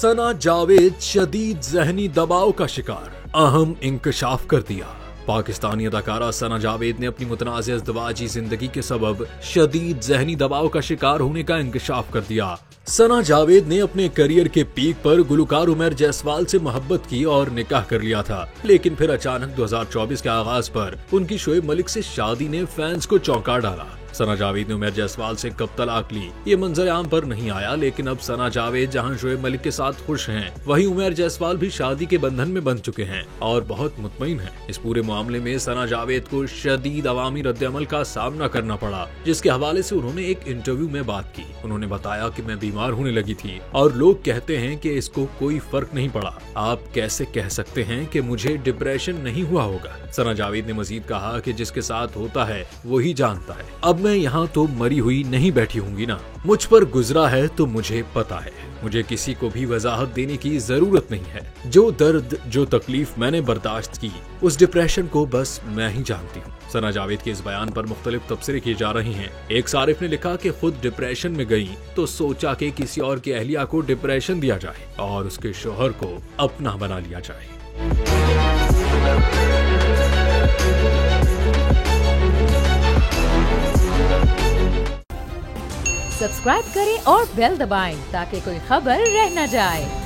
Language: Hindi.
सना जावेद शदीद ज़हनी दबाव का शिकार, अहम इंकशाफ कर दिया। पाकिस्तानी अदाकारा सना जावेद ने अपनी मुतनाज़ अज़दवाजी जिंदगी के सबब शदीद ज़हनी दबाव का शिकार होने का इंकशाफ कर दिया। सना जावेद ने अपने करियर के पीक पर गुलकार उमर जायसवाल से मोहब्बत की और निकाह कर लिया था, लेकिन फिर अचानक 2024 के आगाज पर उनकी शोएब मलिक से शादी ने फैंस को चौंका डाला। सना जावेद ने उमर जायसवाल से कब तलाक ली ये मंजर आम पर नहीं आया, लेकिन अब सना जावेद जहां शोएब मलिक के साथ खुश हैं, वहीं उमर जायसवाल भी शादी के बंधन में बंध चुके हैं और बहुत मुतमईन हैं। इस पूरे मामले में सना जावेद को शदीद अवामी रद्द-ए-अमल का सामना करना पड़ा, जिसके हवाले से उन्होंने एक इंटरव्यू में बात की। उन्होंने बताया कि मैं बीमार होने लगी थी और लोग कहते हैं कि इसको कोई फर्क नहीं पड़ा। आप कैसे कह सकते हैं कि मुझे डिप्रेशन नहीं हुआ होगा? सना जावेद ने मजीद कहा कि जिसके साथ होता है वही जानता है। अब मैं यहाँ तो मरी हुई नहीं बैठी होंगी ना, मुझ पर गुजरा है तो मुझे पता है। मुझे किसी को भी वजाहत देने की जरूरत नहीं है। जो दर्द जो तकलीफ मैंने बर्दाश्त की, उस डिप्रेशन को बस मैं ही जानती हूँ। सना जावेद के इस बयान पर मुख्तलिफ तबसरे किए जा रहे हैं। एक सारिफ ने लिखा कि खुद डिप्रेशन में गई तो सोचा कि किसी और की अहलिया को डिप्रेशन दिया जाए और उसके शोहर को अपना बना लिया जाए। सब्सक्राइब करें और बेल दबाएं ताकि कोई खबर रह न जाए।